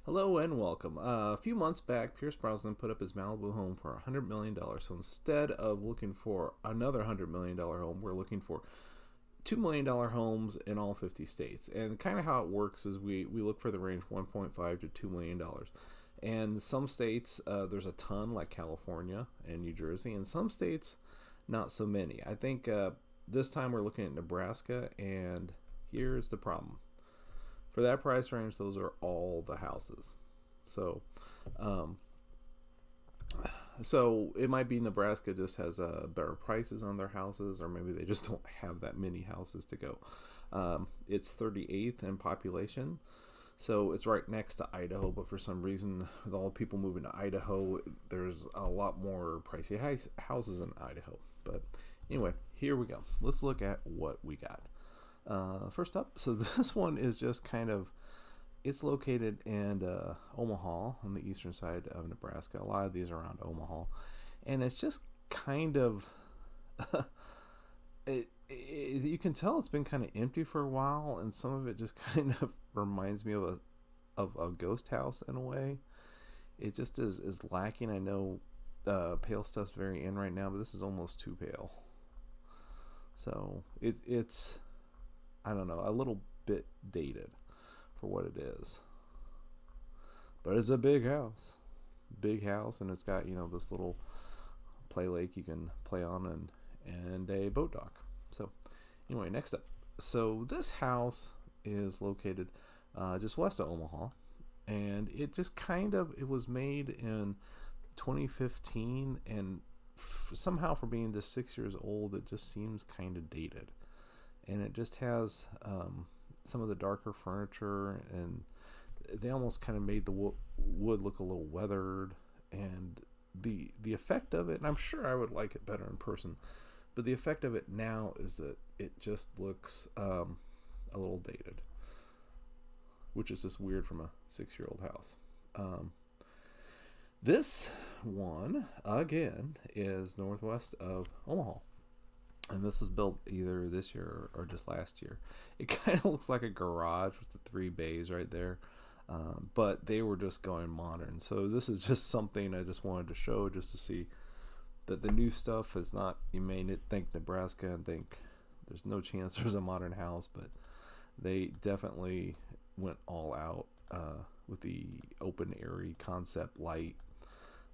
Hello and welcome. A few months back, Pierce Brosnan put up his Malibu home for $100 million. So instead of looking for another $100 million home, we're looking for $2 million homes in all 50 states. And kind of how it works is we look for the range 1.5 to $2 million. And some states, there's a ton, like California and New Jersey. And some states, not so many. I think this time we're looking at Nebraska, and here's the problem. For that price range, those are all the houses. So, um, so it might be Nebraska just has better prices on their houses, or maybe they just don't have that many houses to go. It's 38th in population, so it's right next to Idaho. But for some reason, with all the people moving to Idaho, there's a lot more pricey houses in Idaho. But anyway, here we go. Let's look at what we got. First up, so this one is just it's located in Omaha on the eastern side of Nebraska. A lot of these are around Omaha, and it's just you can tell it's been kind of empty for a while, and some of it just kind of reminds me of a ghost house in a way. It just is lacking. I know pale stuff's very in right now, but this is almost too pale. So it's I don't know, a little bit dated for what it is. But it's a big house. And it's got, this little play lake you can play on and a boat dock. So anyway, next up. So this house is located just west of Omaha, and it just it was made in 2015, and somehow for being just 6 years old, it just seems kind of dated. And it just has some of the darker furniture, and they almost kind of made the wood look a little weathered, and the effect of it, and I'm sure I would like it better in person, but the effect of it now is that it just looks a little dated, which is just weird from a 6-year-old house. This one, again, is northwest of Omaha. And this was built either this year or just last year. It kind of looks like a garage with the 3 bays right there. But they were just going modern. So this is just something I just wanted to show, just to see that the new stuff is not, you may think Nebraska and think there's no chance there's a modern house, but they definitely went all out with the open, airy concept, light,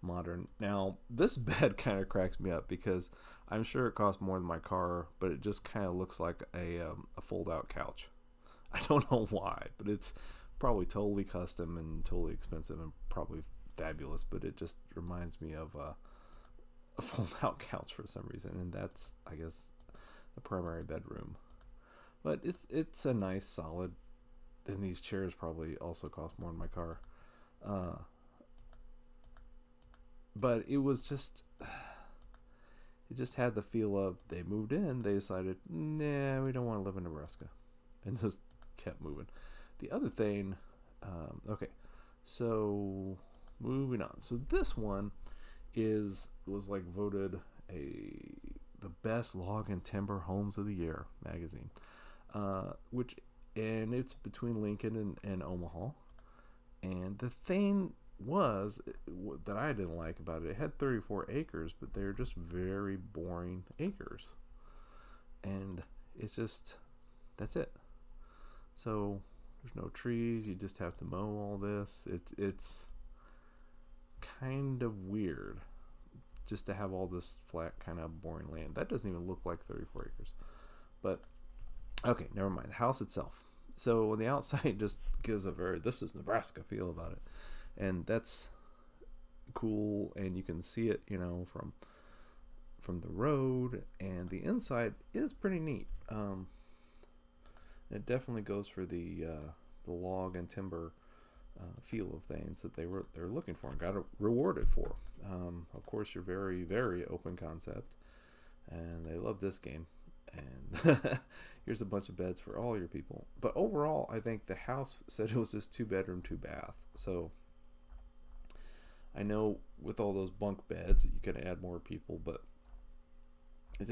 modern. Now this bed kind of cracks me up because I'm sure it costs more than my car, but it just kind of looks like a fold out couch. I don't know why, but it's probably totally custom and totally expensive and probably fabulous, but it just reminds me of a fold out couch for some reason, and that's, I guess, the primary bedroom. But it's a nice solid, and these chairs probably also cost more than my car. But it just had the feel of, they moved in, they decided, nah, we don't want to live in Nebraska, and just kept moving. The other thing, okay, so moving on. So this one was like voted the best log and timber homes of the year magazine, and it's between Lincoln and Omaha. And the thing was that I didn't like about it had 34 acres, but they're just very boring acres, and it's just, that's it. So there's no trees, you just have to mow all this. It's kind of weird just to have all this flat kind of boring land. That doesn't even look like 34 acres, but okay, never mind. The house itself, so on the outside, just gives a very, this is Nebraska feel about it. And that's cool, and you can see it, from the road, and the inside is pretty neat. It definitely goes for the log and timber feel of things that they're looking for and got rewarded for. Of course, you're very, very open concept, and they love this game. And here's a bunch of beds for all your people. But overall, I think the house said it was just 2-bedroom, 2-bath. So I know with all those bunk beds, you could add more people, but it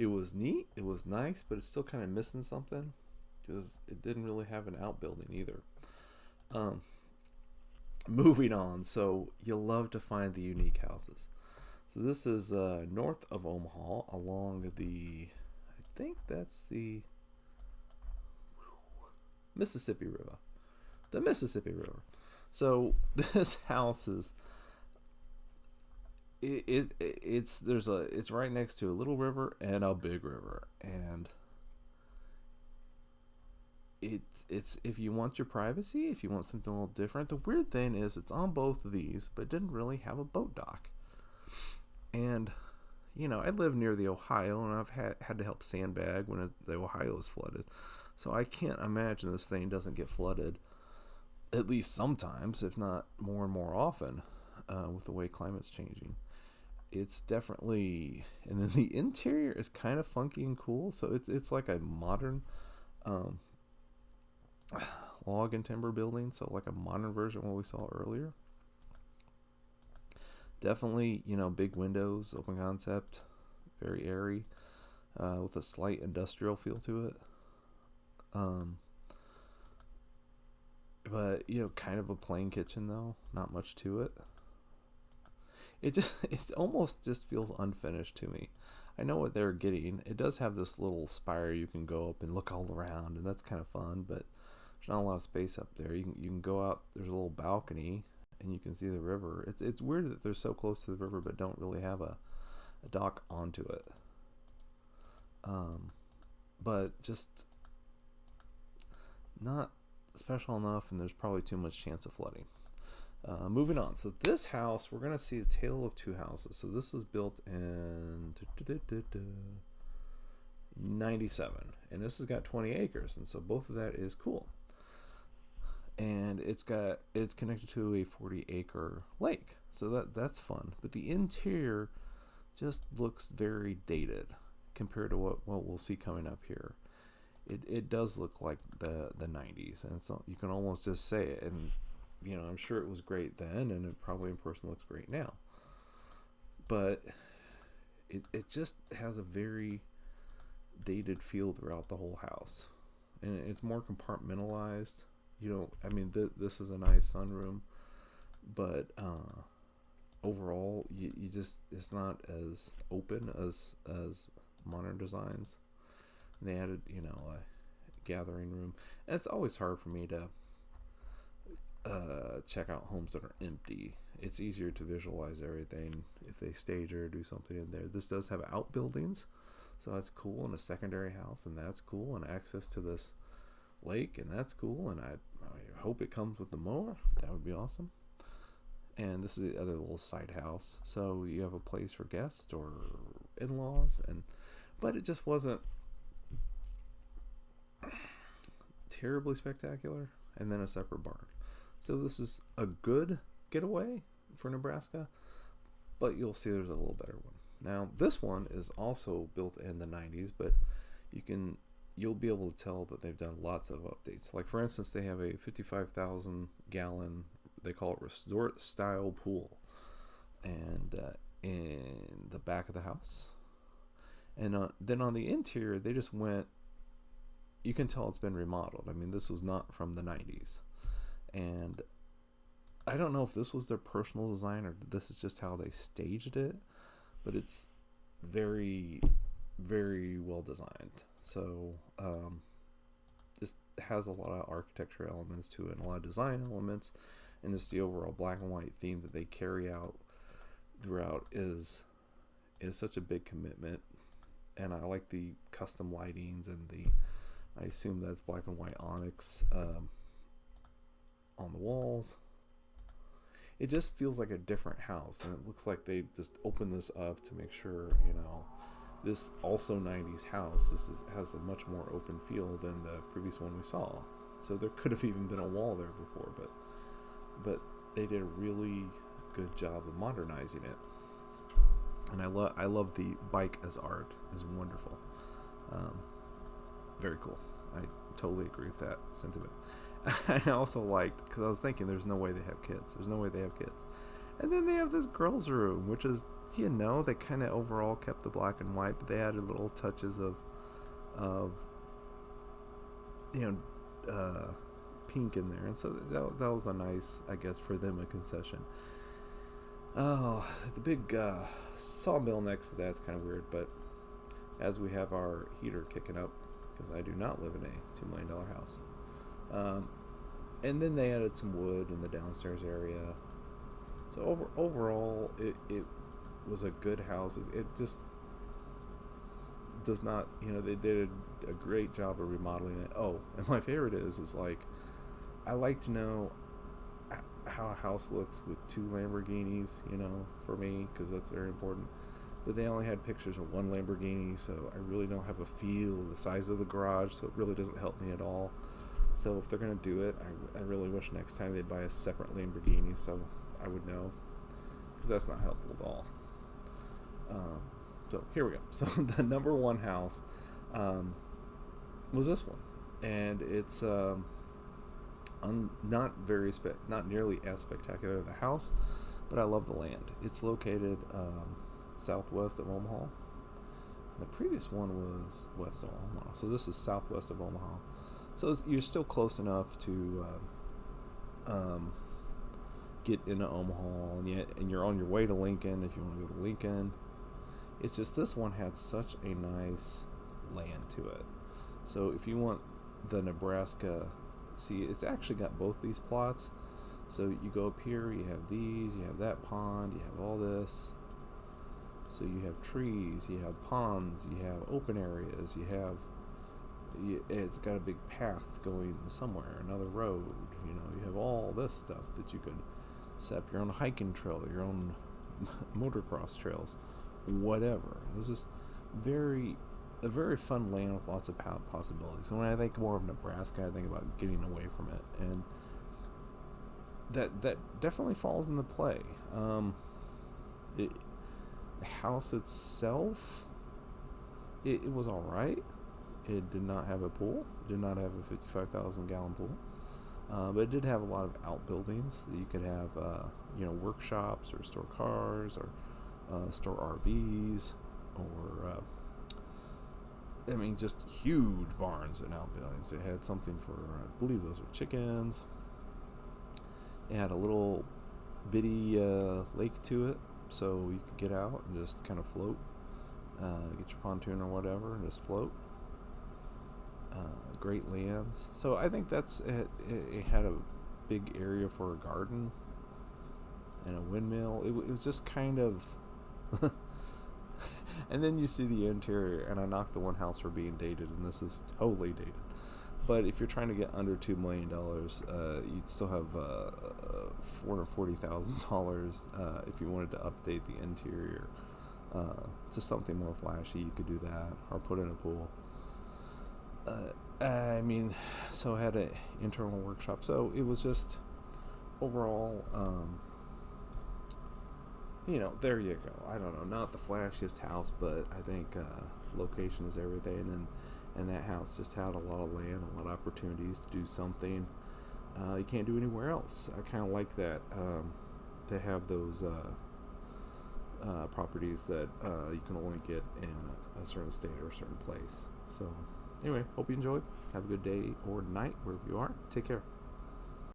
was neat, it was nice, but it's still kind of missing something because it didn't really have an outbuilding either. Um, moving on. So you love to find the unique houses. So this is north of Omaha along the, I think that's the Mississippi River. The Mississippi River. So this house is it's right next to a little river and a big river, and it's if you want your privacy, if you want something a little different. The weird thing is it's on both of these, but it didn't really have a boat dock. And I live near the Ohio, and I've had to help sandbag when the Ohio is flooded. So I can't imagine this thing doesn't get flooded at least sometimes, if not more and more often, with the way climate's changing. It's definitely, and then the interior is kind of funky and cool. So it's like a modern log and timber building, so like a modern version of what we saw earlier. Definitely, big windows, open concept, very airy, with a slight industrial feel to it. But kind of a plain kitchen though, not much to it. It almost just feels unfinished to me. I know what they're getting. It does have this little spire you can go up and look all around, and that's kind of fun, but there's not a lot of space up there. You can go out. There's a little balcony, and you can see the river. It's weird that they're so close to the river, but don't really have a dock onto it. But just not special enough, and there's probably too much chance of flooding. Moving on. So this house, we're going to see a tale of two houses. So this was built in 97, and this has got 20 acres, and so both of that is cool. And it's connected to a 40-acre lake, so that's fun. But the interior just looks very dated compared to what we'll see coming up here. It does look like the 90s, and so you can almost just say it. And I'm sure it was great then, and it probably in person looks great now. But it just has a very dated feel throughout the whole house, and it's more compartmentalized. This is a nice sunroom, but overall, you just, it's not as open as modern designs. And they added, a gathering room, and it's always hard for me to check out homes that are empty. It's easier to visualize everything if they stage or do something in there. This does have outbuildings, so that's cool, and a secondary house, and that's cool, and access to this lake, and that's cool, and I hope it comes with the mower. That would be awesome. And this is the other little side house, so you have a place for guests or in-laws, but it just wasn't terribly spectacular. And then a separate barn. So this is a good getaway for Nebraska, but you'll see there's a little better one. Now this one is also built in the 90s, but you'll be able to tell that they've done lots of updates. Like for instance, they have a 55,000 gallon, they call it resort style pool, and in the back of the house. And then on the interior, they just went, you can tell it's been remodeled. This was not from the 90s. And I don't know if this was their personal design or this is just how they staged it, but it's very, very well designed. So this has a lot of architecture elements to it, and a lot of design elements, and just the overall black and white theme that they carry out throughout is such a big commitment. And I like the custom lightings and I assume that's black and white onyx on the walls. It just feels like a different house, and it looks like they just opened this up to make sure, this also 90s house, has a much more open feel than the previous one we saw. So there could have even been a wall there before, but they did a really good job of modernizing it. And I love the bike as art is wonderful. Very cool. I totally agree with that sentiment. I also liked, because I was thinking there's no way they have kids. And then they have this girls' room, which is, they kind of overall kept the black and white, but they added little pink in there, and so that was a nice, I guess, for them, a concession. Oh, the big sawmill next to that's kind of weird, but as we have our heater kicking up, because I do not live in a $2 million house. And then they added some wood in the downstairs area. So overall, it was a good house. It just does not, they did a great job of remodeling it. Oh, and my favorite is like, I like to know how a house looks with 2 Lamborghinis, for me, because that's very important. But they only had pictures of 1 Lamborghini, so I really don't have a feel of the size of the garage, so it really doesn't help me at all. So if they're going to do it, I really wish next time they'd buy a separate Lamborghini, so I would know, because that's not helpful at all. So here we go. So the number 1 house was this one, and it's not nearly as spectacular as the house, but I love the land. It's located southwest of Omaha. The previous one was west of Omaha, so this is southwest of Omaha. So you're still close enough to get into Omaha, and you're on your way to Lincoln if you want to go to Lincoln. It's just this one had such a nice land to it. So if you want the Nebraska, see, it's actually got both these plots. So you go up here, you have these, you have that pond, you have all this. So you have trees, you have ponds, you have open areas, it's got a big path going somewhere, another road, you have all this stuff that you could set up your own hiking trail, your own motocross trails, whatever. This is a very fun land with lots of possibilities. And when I think more of Nebraska, I think about getting away from it, and that definitely falls into play. The house itself, it was all right. It did not have a pool. It did not have a 55,000 gallon pool. But it did have a lot of outbuildings that you could have, workshops, or store cars, or store RVs, or just huge barns and outbuildings. It had something for, I believe those were chickens. It had a little bitty lake to it, so you could get out and just kind of float, get your pontoon or whatever, and just float. Great lands. So I think that's it. It had a big area for a garden and a windmill. It was just kind of and then you see the interior, and I knocked the one house for being dated, and this is totally dated. But if you're trying to get under $2 million, you'd still have $440,000 if you wanted to update the interior to something more flashy. You could do that, or put in a pool. So it had an internal workshop. So it was just overall, there you go. I don't know, not the flashiest house, but I think location is everything, and that house just had a lot of land, a lot of opportunities to do something you can't do anywhere else. I kind of like that, to have those properties that you can only get in a certain state or a certain place. So anyway, hope you enjoyed. Have a good day or night wherever you are. Take care.